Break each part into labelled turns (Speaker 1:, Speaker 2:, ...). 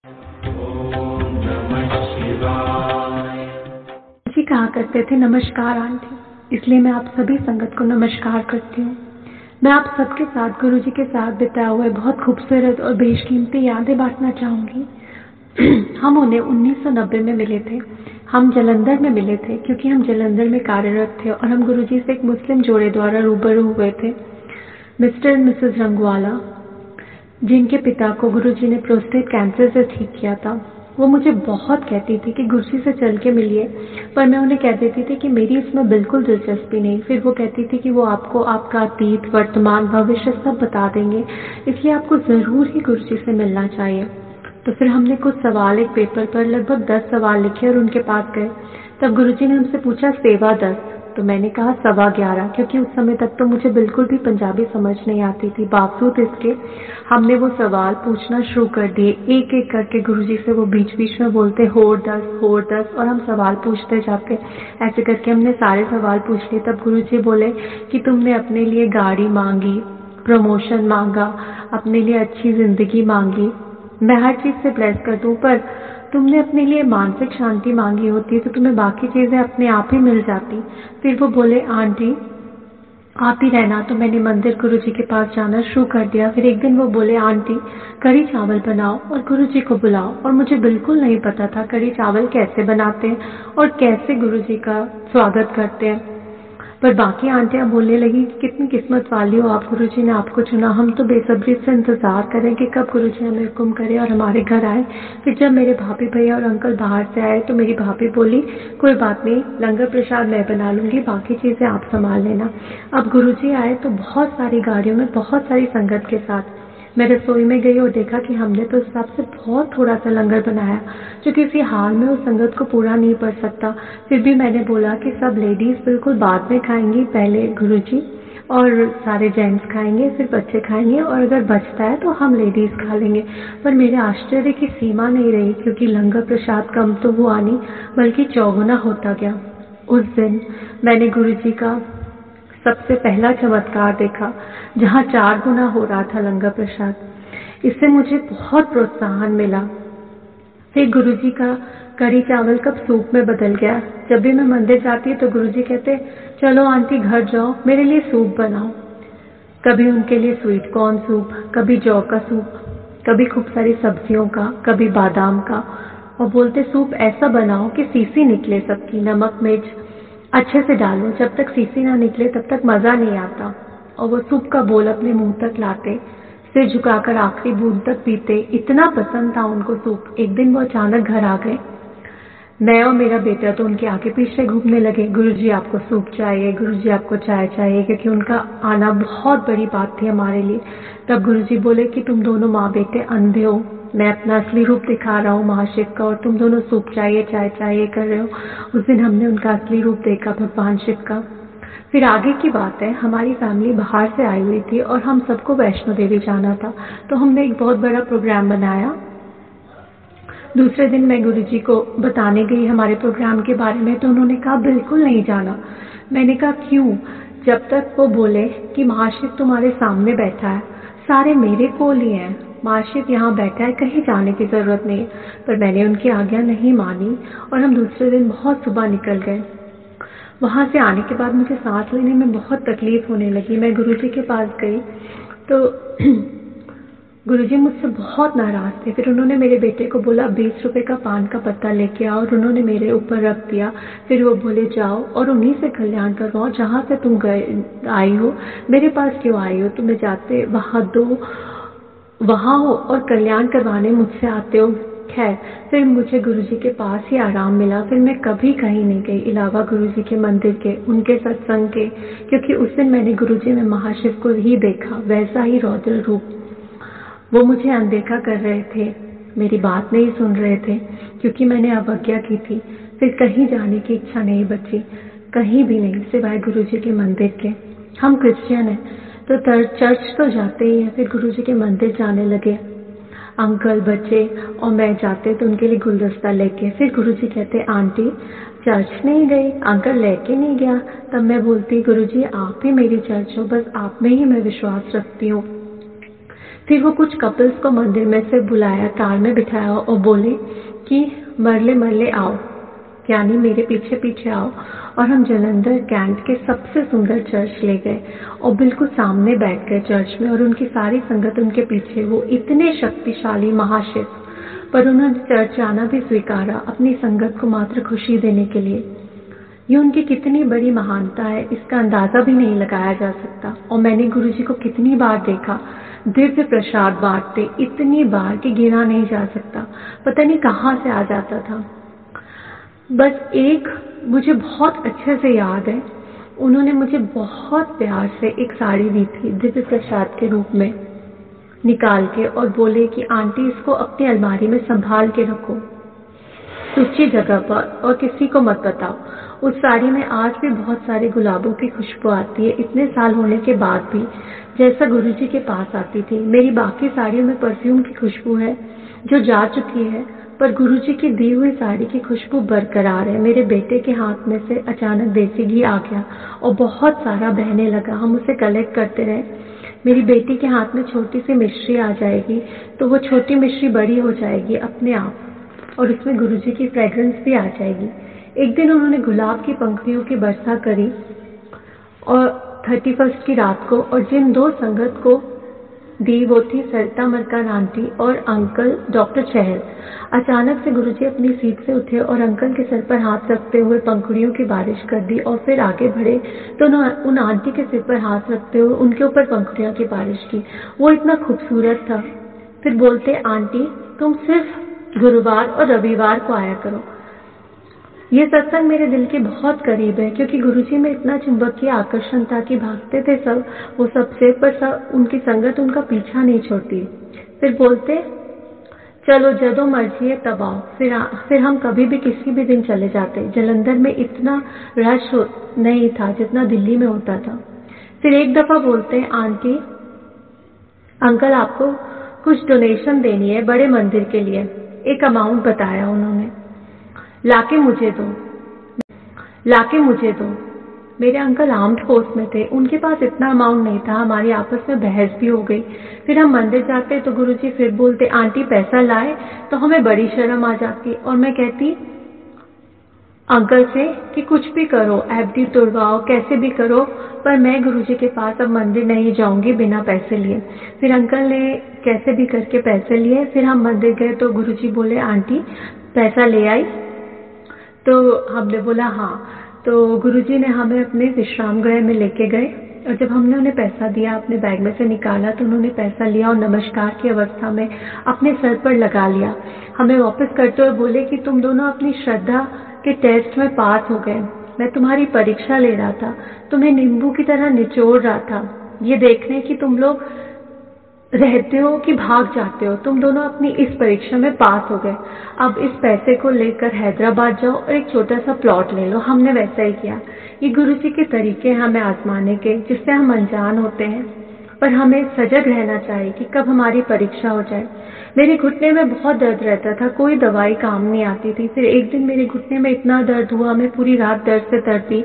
Speaker 1: जी कहा करते थे नमस्कार आंटी, इसलिए मैं आप सभी संगत को नमस्कार करती हूँ। मैं आप सबके साथ गुरुजी के साथ बिताए हुए बहुत खूबसूरत और बेशकीमती यादें बांटना चाहूँगी। हम उन्हें 1990 में मिले थे। हम जालंधर में मिले थे क्योंकि हम जालंधर में कार्यरत थे और हम गुरुजी से एक मुस्लिम जोड़े द्वारा रूबरू हुए थे, मिस्टर एंड मिसेस रंगवाला, जिनके पिता को गुरुजी ने प्रोस्टेट कैंसर से ठीक किया था। वो मुझे बहुत कहती थी कि गुरुजी से चल के मिलिए, पर मैं उन्हें कह देती थी कि मेरी इसमें बिल्कुल दिलचस्पी नहीं। फिर वो कहती थी कि वो आपको आपका अतीत, वर्तमान, भविष्य सब बता देंगे, इसलिए आपको ज़रूर ही गुरुजी से मिलना चाहिए। तो फिर हमने कुछ सवाल एक पेपर पर लगभग 10 सवाल लिखे और उनके पास गए। तब गुरुजी ने हमसे पूछा सेवा 10, तो मैंने कहा 11.25, क्योंकि उस समय तक तो मुझे बिल्कुल भी पंजाबी समझ नहीं आती थी। बावजूद इसके हमने वो सवाल पूछना शुरू कर दिए, एक एक करके गुरुजी से। वो बीच बीच में बोलते होर 10 और हम सवाल पूछते जाते। ऐसे करके हमने सारे सवाल पूछ लिए। तब गुरुजी बोले कि तुमने अपने लिए गाड़ी मांगी, प्रमोशन मांगा, अपने लिए अच्छी जिंदगी मांगी, मैं हर चीज़ से ब्लेस कर दूं, पर तुमने अपने लिए मानसिक शांति मांगी होती तो तुम्हें बाकी चीज़ें अपने आप ही मिल जाती। फिर वो बोले आंटी आप ही रहना। तो मैंने मंदिर गुरुजी के पास जाना शुरू कर दिया। फिर एक दिन वो बोले आंटी कढ़ी चावल बनाओ और गुरुजी को बुलाओ, और मुझे बिल्कुल नहीं पता था कढ़ी चावल कैसे बनाते हैं और कैसे गुरुजी का स्वागत करते हैं। पर बाकी आंटियां बोलने लगी कि कितनी किस्मत वाली हो आप, गुरुजी ने आपको चुना। हम तो बेसब्री से इंतजार करें कि कब गुरुजी हमें हुक्म करे और हमारे घर आए। फिर जब मेरे भाभी भैया और अंकल बाहर से आए तो मेरी भाभी बोली कोई बात नहीं, लंगर प्रसाद मैं बना लूंगी, बाकी चीजें आप संभाल लेना। अब गुरुजी आए तो बहुत सारी गाड़ियों में बहुत सारी संगत के साथ मैं रसोई में गई और देखा कि हमने तो उस हिसाब से बहुत थोड़ा सा लंगर बनाया जो किसी हाल में उस संगत को पूरा नहीं पड़ सकता। फिर भी मैंने बोला कि सब लेडीज बिल्कुल बाद में खाएंगी, पहले गुरुजी और सारे जेंट्स खाएंगे, फिर बच्चे खाएंगे, और अगर बचता है तो हम लेडीज खा लेंगे। पर मेरे आश्चर्य की सीमा नहीं रही, क्योंकि लंगर प्रसाद कम तो हुआ नहीं बल्कि चौगुना होता गया। उस दिन मैंने गुरुजी का सबसे पहला चमत्कार देखा, जहाँ 4 गुना हो रहा था लंगर प्रसाद। इससे मुझे बहुत प्रोत्साहन मिला। फिर गुरुजी का कढ़ी चावल कब सूप में बदल गया। जब भी मैं मंदिर जाती तो गुरुजी कहते चलो आंटी घर जाओ, मेरे लिए सूप बनाओ। कभी उनके लिए स्वीट कॉर्न सूप, कभी जौ का सूप, कभी खूब सारी सब्जियों का, कभी बादाम का, और बोलते सूप ऐसा बनाओ कि सीसी निकले सबकी, नमक मिर्च अच्छे से डालो, जब तक सीसी ना निकले तब तक मज़ा नहीं आता। और वो सूप का बोल अपने मुंह तक लाते, सिर झुकाकर आखिरी बूंद तक पीते। इतना पसंद था उनको सूप। एक दिन वो अचानक घर आ गए। मैं और मेरा बेटा तो उनके आगे पीछे घूमने लगे, गुरुजी आपको सूप चाहिए, गुरुजी आपको चाय चाहिए, क्योंकि उनका आना बहुत बड़ी बात थी हमारे लिए। तब गुरुजी बोले कि तुम दोनों माँ बेटे अंधे हो, मैं अपना असली रूप दिखा रहा हूँ महाशिव का, और तुम दोनों सूप चाहिए चाय चाहिए कर रहे हो। उस दिन हमने उनका असली रूप देखा, भगवान शिव का। फिर आगे की बात है, हमारी फैमिली बाहर से आई हुई थी और हम सबको वैष्णो देवी जाना था, तो हमने एक बहुत बड़ा प्रोग्राम बनाया। दूसरे दिन मैं गुरुजी को बताने गई हमारे प्रोग्राम के बारे में, तो उन्होंने कहा बिल्कुल नहीं जाना। मैंने कहा क्यों? जब तक वो बोले कि महाशिव तुम्हारे सामने बैठा है, सारे मेरे कोल ही हैं, महाशिव यहाँ बैठा है, कहीं जाने की ज़रूरत नहीं है। पर मैंने उनकी आज्ञा नहीं मानी और हम दूसरे दिन बहुत सुबह निकल गए। वहाँ से आने के बाद मुझे सांस लेने में बहुत तकलीफ होने लगी। मैं गुरुजी के पास गई तो गुरुजी मुझसे बहुत नाराज थे। फिर उन्होंने मेरे बेटे को बोला 20 रुपए का पान का पत्ता लेके आओ, और उन्होंने मेरे ऊपर रख दिया। फिर वो बोले जाओ और उन्हीं से कल्याण करवाओ जहाँ से तुम गए आई हो, मेरे पास क्यों आई हो? तुम्हें जाते वहाँ दो, वहाँ हो और कल्याण करवाने मुझसे आते हो। खैर फिर मुझे गुरुजी के पास ही आराम मिला। फिर मैं कभी कहीं नहीं गई इलावा गुरुजी के मंदिर के, उनके सत्संग के, क्योंकि उस दिन मैंने गुरुजी में महाशिव को ही देखा, वैसा ही रौद्र रूप। वो मुझे अनदेखा कर रहे थे, मेरी बात नहीं सुन रहे थे, क्योंकि मैंने अवज्ञा की थी। फिर कहीं जाने की इच्छा नहीं बची, कहीं भी नहीं, सिवाय गुरुजी के मंदिर के। हम क्रिश्चियन हैं तो चर्च तो जाते ही हैं। फिर गुरुजी के मंदिर जाने लगे। अंकल, बच्चे और मैं जाते तो उनके लिए गुलदस्ता लेके। फिर गुरुजी कहते आंटी चर्च नहीं गई, अंकल लेके नहीं गया। तब मैं बोलती गुरुजी आप ही मेरी चर्च हो, बस आप में ही मैं विश्वास रखती हूँ। फिर वो कुछ कपल्स को मंदिर में से बुलाया, कार में बिठाया और बोले कि मरले मरले आओ, यानी मेरे पीछे पीछे आओ। और हम जालंधर कैंट के सबसे सुंदर चर्च ले गए और बिल्कुल सामने बैठ गए चर्च में, और उनकी सारी संगत उनके पीछे। वो इतने शक्तिशाली महाशिव, पर उन्होंने चर्च आना भी स्वीकारा अपनी संगत को मात्र खुशी देने के लिए। ये उनकी कितनी बड़ी महानता है, इसका अंदाजा भी नहीं लगाया जा सकता। और मैंने गुरुजी को कितनी बार देखा दिव्य प्रसाद बांटते, इतनी बार कि गिना नहीं जा सकता, पता नहीं कहाँ से आ जाता था। बस एक मुझे बहुत अच्छे से याद है, उन्होंने मुझे बहुत प्यार से एक साड़ी दी थी दिव्य प्रसाद के रूप में निकाल के, और बोले कि आंटी इसको अपनी अलमारी में संभाल के रखो ऊंची जगह पर और किसी को मत बताओ। उस साड़ी में आज भी बहुत सारे गुलाबों की खुशबू आती है, इतने साल होने के बाद भी, जैसा गुरुजी के पास आती थी। मेरी बाकी साड़ियों में परफ्यूम की खुशबू है जो जा चुकी है, पर गुरुजी की दी हुई साड़ी की खुशबू बरकरार है। मेरे बेटे के हाथ में से अचानक देसी घी आ गया और बहुत सारा बहने लगा। हम उसे कलेक्ट करते रहे। मेरी बेटी के हाथ में छोटी सी मिश्री आ जाएगी तो वो छोटी मिश्री बड़ी हो जाएगी अपने आप, और उसमें गुरुजी की फ्रेग्रेंस भी आ जाएगी। एक दिन उन्होंने गुलाब की पंखुड़ियों की वर्षा करी और 31 की रात को, और जिन दो संगत को दी वो थी सरिता मरकान आंटी और अंकल डॉक्टर चहल। अचानक से गुरुजी अपनी सीट से उठे और अंकल के सर पर हाथ रखते हुए पंखुड़ियों की बारिश कर दी, और फिर आगे बढ़े तो उन आंटी के सिर पर हाथ रखते हुए उनके ऊपर पंखुड़ियों की बारिश की। वो इतना खूबसूरत था। फिर बोलते, आंटी तुम सिर्फ गुरुवार और रविवार को आया करो। ये सत्संग मेरे दिल के बहुत करीब है, क्योंकि गुरुजी में इतना चुंबकीय आकर्षण था कि भागते थे सब वो सबसे, पर सब उनकी संगत उनका पीछा नहीं छोड़ती। फिर बोलते, चलो जदों मर्जी है तब आओ। फिर हम कभी भी किसी भी दिन चले जाते। जालंधर में इतना रश नहीं था जितना दिल्ली में होता था। फिर एक दफा बोलते, आंटी अंकल आपको कुछ डोनेशन देनी है बड़े मंदिर के लिए। एक अमाउंट बताया उन्होंने। लाके मुझे दो। मेरे अंकल आर्म्ड फोर्स में थे, उनके पास इतना अमाउंट नहीं था। हमारी आपस में बहस भी हो गई। फिर हम मंदिर जाते तो गुरुजी फिर बोलते, आंटी पैसा लाए, तो हमें बड़ी शर्म आ जाती और मैं कहती अंकल से कि कुछ भी करो, एफडी तुड़वाओ, कैसे भी करो, पर मैं गुरुजी के पास अब मंदिर नहीं जाऊंगी बिना पैसे लिए। फिर अंकल ने कैसे भी करके पैसे लिए। फिर हम मंदिर गए तो गुरुजी बोले, आंटी पैसा ले आई? तो हमने बोला हाँ। तो गुरुजी ने हमें अपने विश्राम गृह में लेके गए, और जब हमने उन्हें पैसा दिया, अपने बैग में से निकाला, तो उन्होंने पैसा लिया और नमस्कार की अवस्था में अपने सर पर लगा लिया। हमें वापस करते हुए बोले कि तुम दोनों अपनी श्रद्धा के टेस्ट में पास हो गए। मैं तुम्हारी परीक्षा ले रहा था, तुम्हें नींबू की तरह निचोड़ रहा था, ये देखने कि तुम लोग रहते हो कि भाग जाते हो। तुम दोनों अपनी इस परीक्षा में पास हो गए। अब इस पैसे को लेकर हैदराबाद जाओ और एक छोटा सा प्लॉट ले लो। हमने वैसा ही किया। ये गुरुजी के तरीके हैं हमें आजमाने के, जिससे हम अनजान होते हैं, पर हमें सजग रहना चाहिए कि कब हमारी परीक्षा हो जाए। मेरे घुटने में बहुत दर्द रहता था, कोई दवाई काम नहीं आती थी। फिर एक दिन मेरे घुटने में इतना दर्द हुआ, मैं पूरी रात दर्द से तड़पी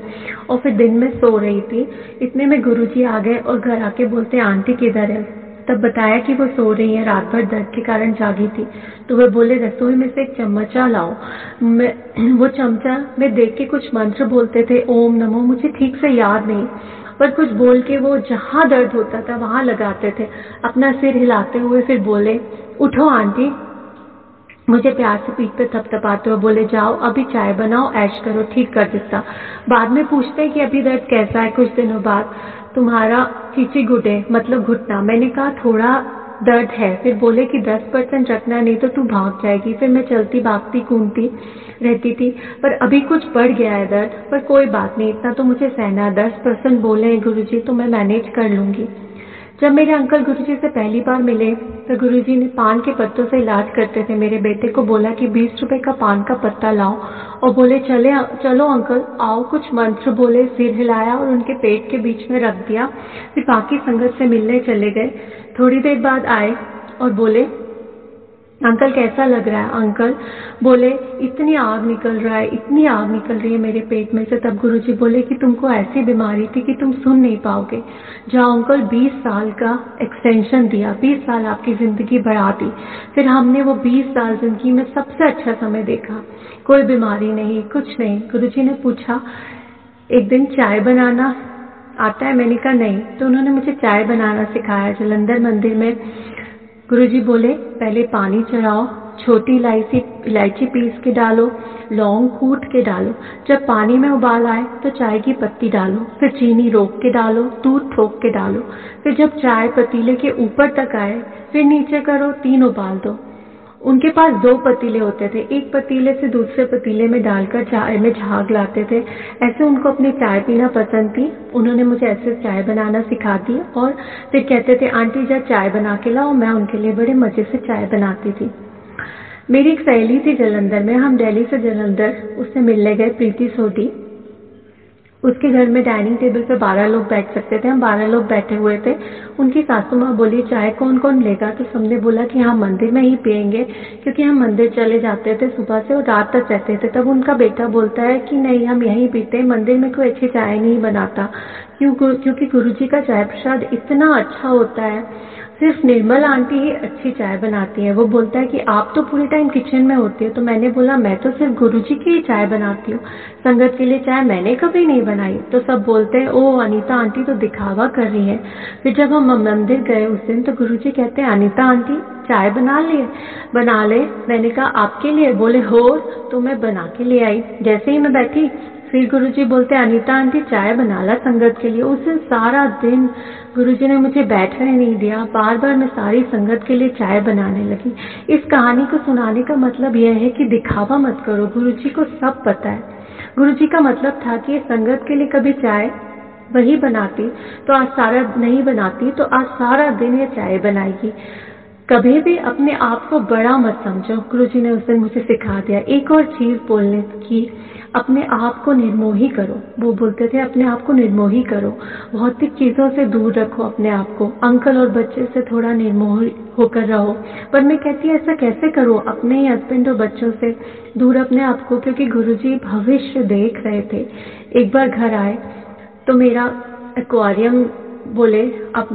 Speaker 1: और फिर दिन में सो रही थी। इतने में गुरुजी आ गए और घर आके बोलते, आंटी किधर है? तब बताया कि वो सो रही है, रात भर दर्द के कारण जागी थी। तो वे बोले, रसोई में से एक चम्मचा लाओ। वो चमचा में देख के कुछ मंत्र बोलते थे, ओम नमो, मुझे ठीक से याद नहीं, पर कुछ बोल के वो जहां दर्द होता था वहां लगाते थे, अपना सिर हिलाते हुए। फिर बोले, उठो आंटी। मुझे प्यार से पीठ पे थपथपाते हुए बोले, जाओ अभी चाय बनाओ, ऐश करो, ठीक कर देता। बाद में पूछते कि अभी दर्द कैसा है। कुछ दिनों बाद, तुम्हारा चीची घुटे मतलब घुटना। मैंने कहा थोड़ा दर्द है। फिर बोले कि 10% रखना, नहीं तो तू भाग जाएगी। फिर मैं चलती भागती घूमती रहती थी, पर अभी कुछ बढ़ गया है दर्द, पर कोई बात नहीं, इतना तो मुझे सहना है। 10% बोले हैं गुरुजी तो मैं मैनेज कर लूंगी। जब मेरे अंकल गुरुजी से पहली बार मिले तो गुरुजी ने पान के पत्तों से इलाज करते थे। मेरे बेटे को बोला कि 20 रुपए का पान का पत्ता लाओ, और बोले चलो अंकल आओ। कुछ मंत्र बोले, सिर हिलाया और उनके पेट के बीच में रख दिया। फिर बाकी संगत से मिलने चले गए। थोड़ी देर बाद आए और बोले, अंकल कैसा लग रहा है? अंकल बोले इतनी आग निकल रहा है, इतनी आग निकल रही है मेरे पेट में से। तब गुरुजी बोले कि तुमको ऐसी बीमारी थी कि तुम सुन नहीं पाओगे। जाओ अंकल, 20 साल का एक्सटेंशन दिया, 20 साल आपकी जिंदगी बढ़ा दी। फिर हमने वो 20 साल जिंदगी में सबसे अच्छा समय देखा, कोई बीमारी नहीं, कुछ नहीं। गुरुजी ने पूछा एक दिन चाय बनाना आता है? मैंने कहा नहीं। तो उन्होंने मुझे चाय बनाना सिखाया जलंधर मंदिर में। गुरुजी बोले पहले पानी चढ़ाओ, छोटी इलायची पीस के डालो, लौंग कूट के डालो। जब पानी में उबाल आए तो चाय की पत्ती डालो, फिर चीनी रोक के डालो, दूध ठोक के डालो। फिर जब चाय पतीले के ऊपर तक आए फिर नीचे करो, 3 उबाल दो। उनके पास 2 पतीले होते थे, एक पतीले से दूसरे पतीले में डालकर चाय में झाग लाते थे। ऐसे उनको अपनी चाय पीना पसंद थी। उन्होंने मुझे ऐसे चाय बनाना सिखा दी और फिर कहते थे आंटी जा चाय बना के लाओ। मैं उनके लिए बड़े मजे से चाय बनाती थी। मेरी एक सहेली थी जलंधर में, हम दिल्ली से जलंधर उससे मिलने गए, प्रीति सोडी। उसके घर में डाइनिंग टेबल पे 12 लोग बैठ सकते थे, हम 12 लोग बैठे हुए थे। उनकी सासू माँ बोली चाय कौन कौन लेगा? तो सबने बोला कि हम मंदिर में ही पियेंगे, क्योंकि हम मंदिर चले जाते थे सुबह से और रात तक रहते थे। तब उनका बेटा बोलता है कि नहीं, हम यहीं पीते हैं, मंदिर में कोई अच्छी चाय नहीं बनाता। क्योंकि गुरुजी का चाय प्रसाद इतना अच्छा होता है, सिर्फ निर्मल आंटी ही अच्छी चाय बनाती है। वो बोलता है कि आप तो पूरे टाइम किचन में होती है। तो मैंने बोला मैं तो सिर्फ गुरुजी की ही चाय बनाती हूँ, संगत के लिए चाय मैंने कभी नहीं बनाई। तो सब बोलते हैं ओ अनीता आंटी तो दिखावा कर रही है। फिर जब हम मंदिर गए उस दिन तो गुरुजी कहते हैं अनीता आंटी चाय बना ले। मैंने कहा आपके लिए? बोले हो। तो मैं बना के ले आई। जैसे ही मैं बैठी फिर गुरुजी बोलते अनीता आंटी चाय बना ला संगत के लिए। उस दिन सारा दिन गुरुजी ने मुझे बैठने नहीं दिया, बार बार मैं सारी संगत के लिए चाय बनाने लगी। इस कहानी को सुनाने का मतलब यह है कि दिखावा मत करो, गुरुजी को सब पता है। गुरुजी का मतलब था कि संगत के लिए कभी चाय वही बनाती तो आज सारा नहीं बनाती तो आज सारा दिन ये चाय बनाएगी। कभी भी अपने आप को बड़ा मत समझो, गुरुजी ने उस दिन मुझे सिखा दिया। एक और चीज बोलने की, अपने आप को निर्मोही करो। वो बोलते थे अपने आप को निर्मोही करो, भौतिक चीजों से दूर रखो अपने आप को। अंकल और बच्चे से थोड़ा निर्मोही होकर रहो। पर मैं कहती हूँ ऐसा कैसे करो? अपने ही हस्बैंड और बच्चों से दूर अपने आप को, क्योंकि गुरुजी भविष्य देख रहे थे। एक बार घर आए तो मेरा एक्वेरियम बोले अब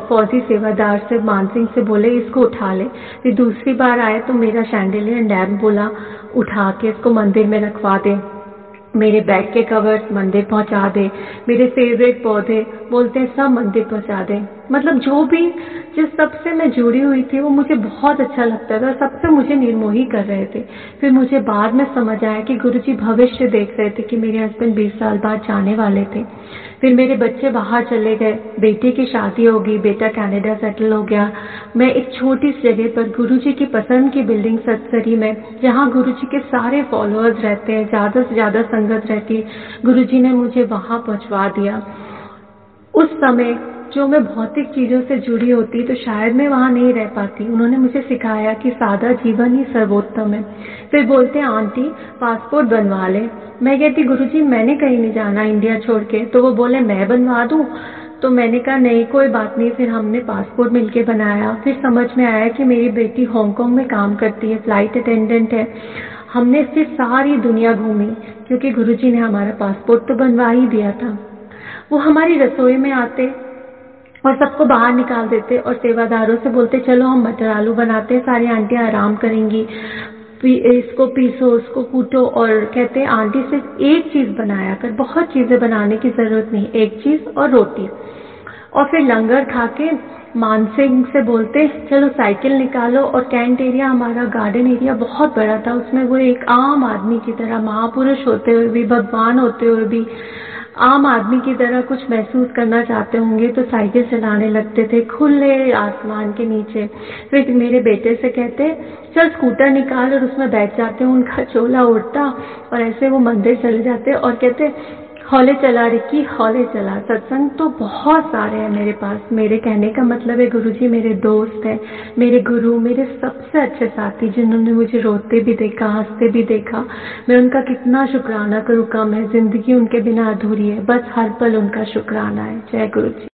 Speaker 1: फौजी सेवादार से मानसिंह से बोले इसको उठा ले। फिर दूसरी बार आए तो मेरा शैंडलियर लैम्प बोला उठा के इसको मंदिर में रखवा दे, मेरे बेड के कवर्स मंदिर पहुंचा दे, मेरे फेवरेट पौधे बोलते हैं सब मंदिर पहुंचा दे। मतलब जो भी जिस सबसे मैं जुड़ी हुई थी वो मुझे बहुत अच्छा लगता था, सबसे मुझे निर्मोही कर रहे थे। फिर मुझे बाद में समझ आया कि गुरुजी भविष्य देख रहे थे कि मेरे हस्बैंड 20 साल बाद जाने वाले थे। फिर मेरे बच्चे बाहर चले गए, बेटे की शादी होगी, बेटा कनाडा सेटल हो गया। मैं एक छोटी सी जगह पर गुरुजी की पसंद की बिल्डिंग सत्सरी में, जहाँ गुरुजी के सारे फॉलोअर्स रहते हैं, ज्यादा से ज्यादा संगत रहती है, गुरुजी ने मुझे वहां पहुंचवा दिया। उस समय जो मैं भौतिक चीजों से जुड़ी होती तो शायद मैं वहां नहीं रह पाती। उन्होंने मुझे सिखाया कि सादा जीवन ही सर्वोत्तम है। फिर बोलते हैं आंटी पासपोर्ट बनवा ले। मैं कहती गुरुजी मैंने कहीं नहीं जाना इंडिया छोड़ के। तो वो बोले मैं बनवा दूं? तो मैंने कहा नहीं कोई बात नहीं। फिर हमने पासपोर्ट मिलके बनाया। फिर समझ में आया कि मेरी बेटी हांगकांग में काम करती है, फ्लाइट अटेंडेंट है। हमने फिर सारी दुनिया घूमी क्योंकि गुरुजी ने हमारा पासपोर्ट तो बनवा ही दिया था। वो हमारी रसोई में आते और सबको बाहर निकाल देते और सेवादारों से बोलते चलो हम मटर आलू बनाते हैं, सारी आंटियां आराम करेंगी, इसको पीसो उसको कूटो। और कहते आंटी सिर्फ एक चीज बनाया कर, बहुत चीजें बनाने की जरूरत नहीं, एक चीज और रोटी। और फिर लंगर खा के मानसिंह से बोलते चलो साइकिल निकालो। और कैंट एरिया हमारा गार्डन एरिया बहुत बड़ा था, उसमें वो एक आम आदमी की तरह, महापुरुष होते हुए भी, भगवान होते हुए भी आम आदमी की तरह कुछ महसूस करना चाहते होंगे तो साइकिल चलाने लगते थे खुले आसमान के नीचे। फिर मेरे बेटे से कहते चल स्कूटर निकाल और उसमें बैठ जाते, उनका चोला उड़ता और ऐसे वो मंदिर चले जाते और कहते हौले चला रिक्की हौले चला। सत्संग तो बहुत सारे हैं मेरे पास। मेरे कहने का मतलब है गुरुजी मेरे दोस्त हैं, मेरे गुरु, मेरे सबसे अच्छे साथी जिन्होंने मुझे रोते भी देखा, हंसते भी देखा। मैं उनका कितना शुक्राना करूँ कम है, जिंदगी उनके बिना अधूरी है, बस हर पल उनका शुक्राना है। जय गुरुजी।